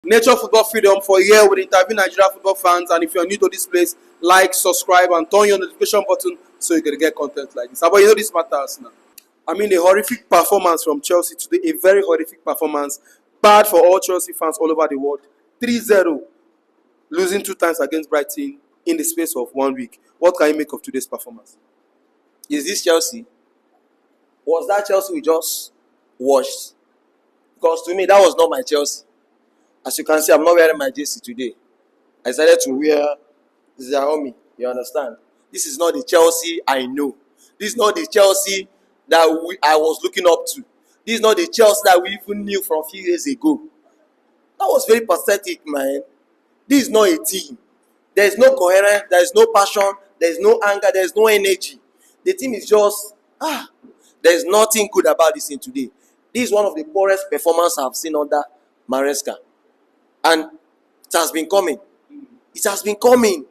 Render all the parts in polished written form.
Nature Football Freedom for a year with interview Nigerian football fans. And if you're new to this place, like, subscribe, and turn your notification button so you can get content like this. But you know this matters now. I mean, a horrific performance from Chelsea today. A very horrific performance. Bad for all Chelsea fans all over the world. 3-0. Losing 2 times against Brighton in the space of 1 week. What can you make of today's performance? Is this Chelsea? Was that Chelsea we just watched? Because to me, that was not my Chelsea. As you can see, I'm not wearing my jersey today. I decided to wear Xiaomi. You understand? This is not the Chelsea I know. This is not the Chelsea that I was looking up to. This is not the Chelsea that we even knew from a few years ago. That was very pathetic, man. This is not a team. There is no coherence. There is no passion. There is no anger. There is no energy. The team is just, there is nothing good about this team today. This is one of the poorest performances I've seen under Maresca. And it has been coming. It has been coming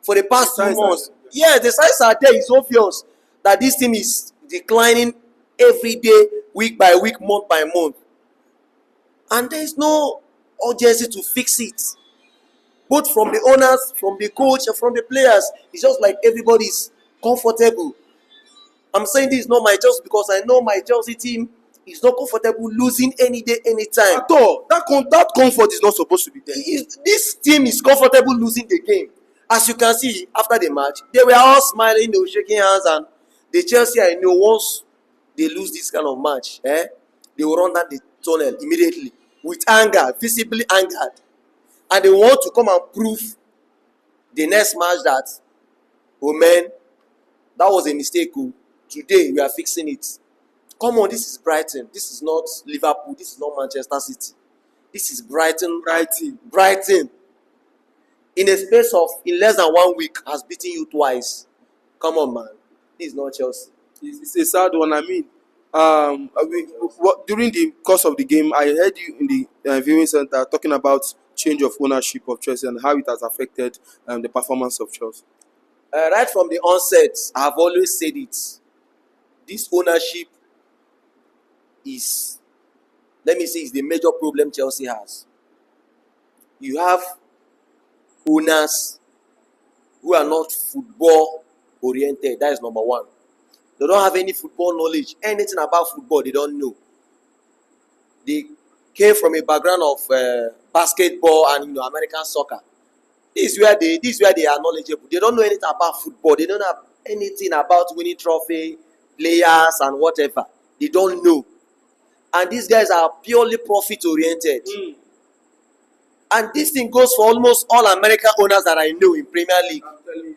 for the past 2 months. Yeah, the signs are there. It's obvious that this team is declining every day, week by week, month by month. And there is no urgency to fix it. Both from the owners, from the coach, and from the players. It's just like everybody's comfortable. I'm saying this is not my Chelsea because I know my Chelsea team is not comfortable losing any day, anytime. At all. That comfort is not supposed to be there. This team is comfortable losing the game. As you can see, after the match, they were all smiling, they were shaking hands, and the Chelsea I know, once they lose this kind of match, they will run down the tunnel immediately with anger, visibly angered. And they want to come and prove the next match that, oh man, that was a mistake. Today we are fixing it. Come on, this is Brighton. This is not Liverpool. This is not Manchester City. This is Brighton. Brighton. In a space of, in less than 1 week, has beaten you twice. Come on, man. This is not Chelsea. It's a sad one. I mean, during the course of the game, I heard you in the viewing center talking about change of ownership of Chelsea and how it has affected the performance of Chelsea. Right from the onset, I have always said it. This ownership is, let me say, is the major problem Chelsea has. You have owners who are not football oriented. That is number one. They don't have any football knowledge. Anything about football, they don't know. They came from a background of basketball and American soccer. This is where they are knowledgeable. They don't know anything about football. They don't have anything about winning trophy, players, and whatever. They don't know. And these guys are purely profit oriented. And this thing goes for almost all American owners that I know in Premier League. I'm telling you.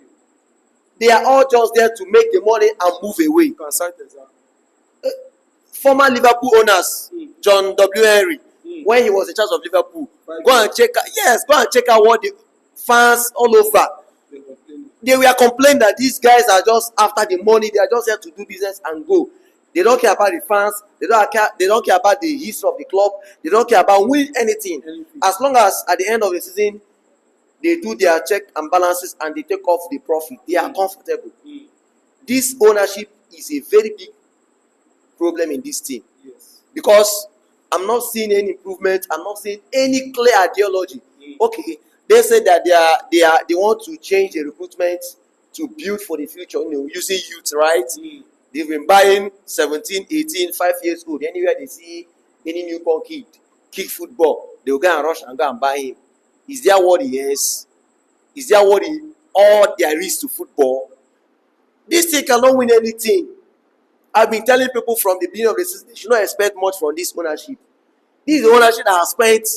They are all just there to make the money and move away. Former Liverpool owners, John W. Henry, when he was in charge of Liverpool, go and check out what the fans all over. They were complaining that these guys are just after the money. They are just here to do business and go. They don't care about the fans. They don't care about the history of the club. They don't care about winning anything. As long as at the end of the season, they do their check and balances and they take off the profit. They are comfortable. This ownership is a very big problem in this team. Yes. Because I'm not seeing any improvement. I'm not seeing any clear ideology. Okay, they said that they want to change the recruitment to build for the future, using youth, right? They've been buying 17, 18, 5 years old. Anywhere they see any newborn kid kick football, they will go and rush and go and buy him. Is there what he is? Is there what all there is to football? This team cannot win anything. I've been telling people from the beginning of the season, they should not expect much from this ownership. This is the ownership that has spent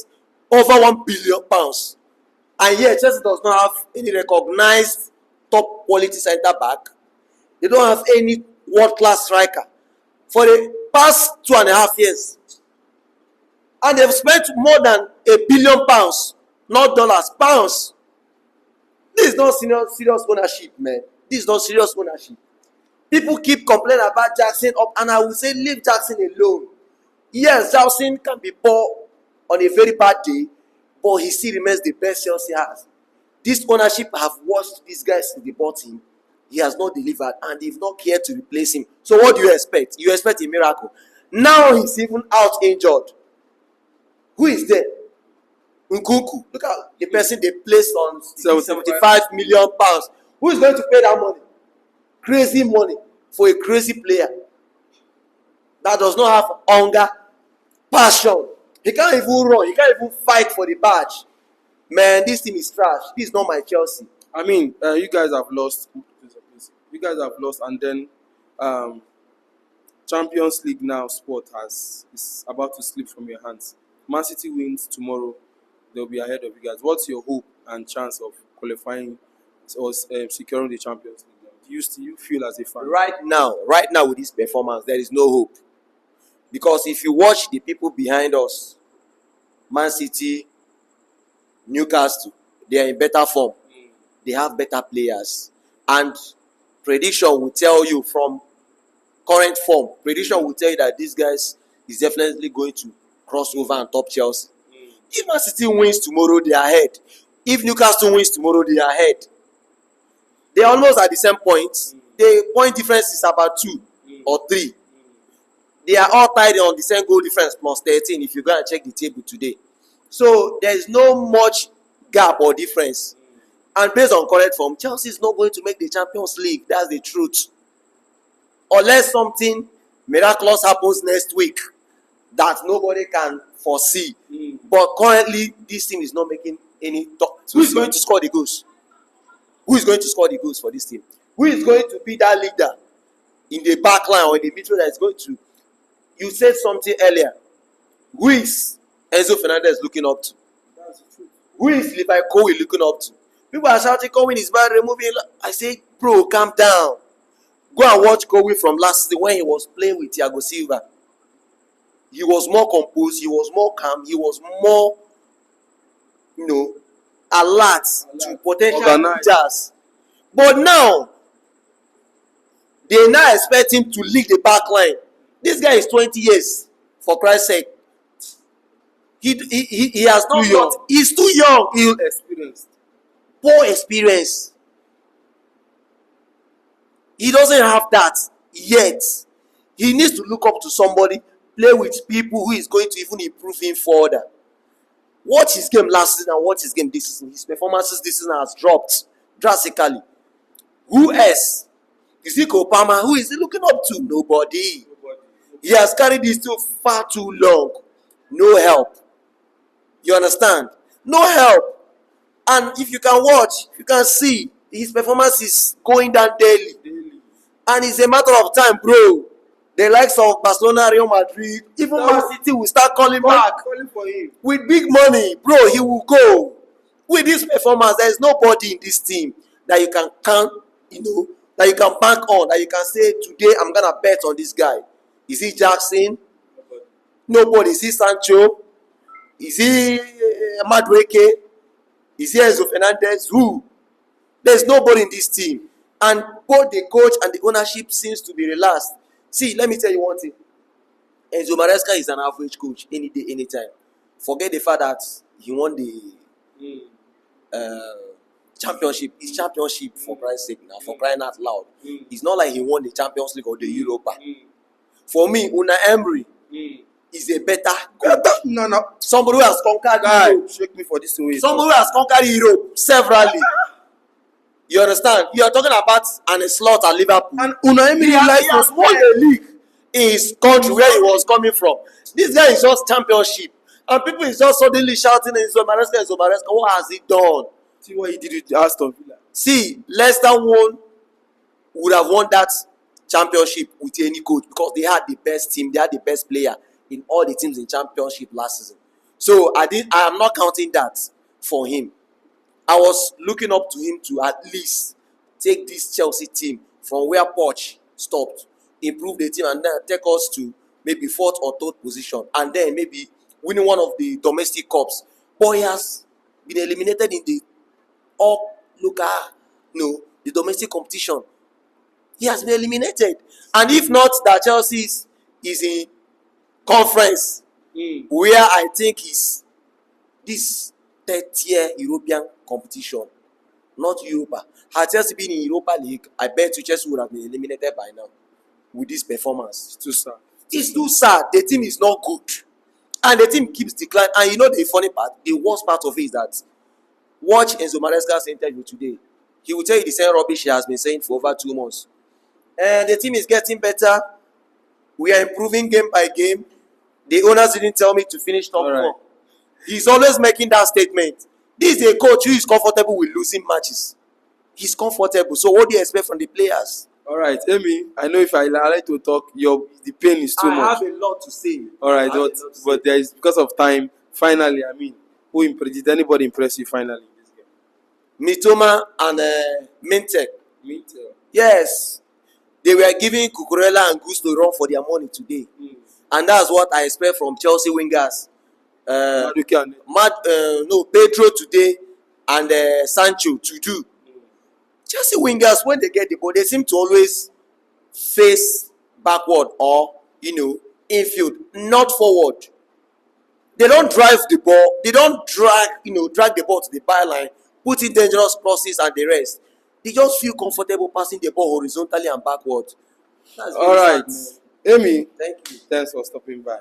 over £1 billion. And yet, Chelsea does not have any recognized top quality centre back. They don't have any world-class striker for the past 2.5 years. And they've spent more than £1 billion. Not dollars, pounds. This is not serious ownership, man. This is not serious ownership. People keep complaining about Jackson up, and I will say leave Jackson alone. Yes, Jackson can be poor on a very bad day, but he still remains the best Chelsea has. This ownership have watched these guys in the bottom. He has not delivered, and they've not cared to replace him. So what do you expect? You expect a miracle. Now he's even out injured. Who is there? Nkunku, look at the person they placed on 75 75 million pounds. Who is going to pay that money? Crazy money for a crazy player that does not have hunger, passion. He can't even run. He can't even fight for the badge. Man, this team is trash. This is not my Chelsea. I mean, you guys have lost. You guys have lost, and then Champions League now sport is about to slip from your hands. Man City wins tomorrow, they'll be ahead of you guys. What's your hope and chance of qualifying or securing the Champions League? Do you feel as a fan? Right now with this performance, there is no hope. Because if you watch the people behind us, Man City, Newcastle, they are in better form. They have better players. And prediction will tell you from current form, prediction will tell you that these guys is definitely going to cross over and top Chelsea. If Man City wins tomorrow, they are ahead. If Newcastle wins tomorrow, they are ahead. They are almost at the same point. The point difference is about 2 or 3. They are all tied on the same goal difference plus 13 if you go and check the table today. So there is no much gap or difference. And based on current form, Chelsea is not going to make the Champions League. That's the truth. Unless something miraculous happens next week that nobody can foresee. But currently, this team is not making any talk. Who is going to score the goals? Who is going to score the goals for this team? Who is going to be that leader in the back line or in the midfield that is going to? You said something earlier. Who is Enzo Fernandez looking up to? That's the truth. Who is Levi Cohen looking up to? People are shouting, Cohen is bad, removing. I say, bro, calm down. Go and watch Cohen from last season when he was playing with Thiago Silva. He was more composed, he was more calm, he was more, alert to potential leaders. But now, they now expect him to lead the back line. This guy is 20 years, for Christ's sake. He has not got, he's too young. Ill experienced. Poor experience. He doesn't have that yet. He needs to look up to somebody, play with people who is going to even improve him further. Watch his game last season and watch his game this season. His performances this season has dropped drastically. Who else? Is it Obama? Who is he looking up to? Nobody. He has carried this team far too long. No help. You understand? No help. And if you can watch, you can see his performance is going down daily. And it's a matter of time, bro. The likes of Barcelona, Real Madrid, even Man City will start calling back. Calling for him. With big money, bro, he will go. With this performance, there is nobody in this team that you can count, that you can bank on, that you can say, today I'm going to bet on this guy. Is he Jackson? Nobody. Is he Sancho? Is he Madueke? Is he Enzo Fernandez? Who? There's nobody in this team. And both the coach and the ownership seems to be relaxed. See, let me tell you one thing. Enzo Maresca is an average coach any day, anytime. Forget the fact that he won the championship. It's championship for Christ's sake now, for crying out loud. It's not like he won the Champions League or the Europa. For me, Unai Emery is a better coach. No. Somebody who has conquered Europe. Shake me for this way. Somebody who has conquered Europe severally. You understand? You are talking about a slot at Liverpool. And Unai Emery has won the league in his country where he was coming from. This guy is just championship. And people is just suddenly shouting, Enzo Maresca. What has he done? See what he did with Aston Villa. See, Leicester would have won that championship with any coach because they had the best team, they had the best player in all the teams in championship last season. So I am not counting that for him. I was looking up to him to at least take this Chelsea team from where Poch stopped, improve the team, and then take us to maybe 4th or 3rd position, and then maybe winning one of the domestic cups. But he has been eliminated in the the domestic competition. He has been eliminated. And if not, that Chelsea is in conference where I think is this 3rd-tier European competition, not Europa. Had Chelsea been in Europa League, I bet you Chelsea would have been eliminated by now with this performance. It's too sad. It's too sad. The team is not good. And the team keeps declining. And you know the funny part, the worst part of it is that watch Enzo Maresca's interview today. He will tell you the same rubbish he has been saying for over 2 months. And the team is getting better. We are improving game by game. The owners didn't tell me to finish top 4. He's always making that statement. This is a coach who is comfortable with losing matches. He's comfortable. So what do you expect from the players? All right, Amy, I know if I like to talk, the pain is too much. I have a lot to say. All right, but there is, because of time, finally, I mean, did anybody impress you finally in this game? Mitoma and Mintek. Mintek. Yes. They were giving Cucurella and Gusto run for their money today. And that's what I expect from Chelsea wingers. Pedro today and Sancho to do. Chelsea wingers, when they get the ball, they seem to always face backward or, infield, not forward. They don't drive the ball. They don't drag the ball to the byline, put in dangerous crosses and the rest. They just feel comfortable passing the ball horizontally and backward. That's all right. Amy, thank you. Thanks for stopping by.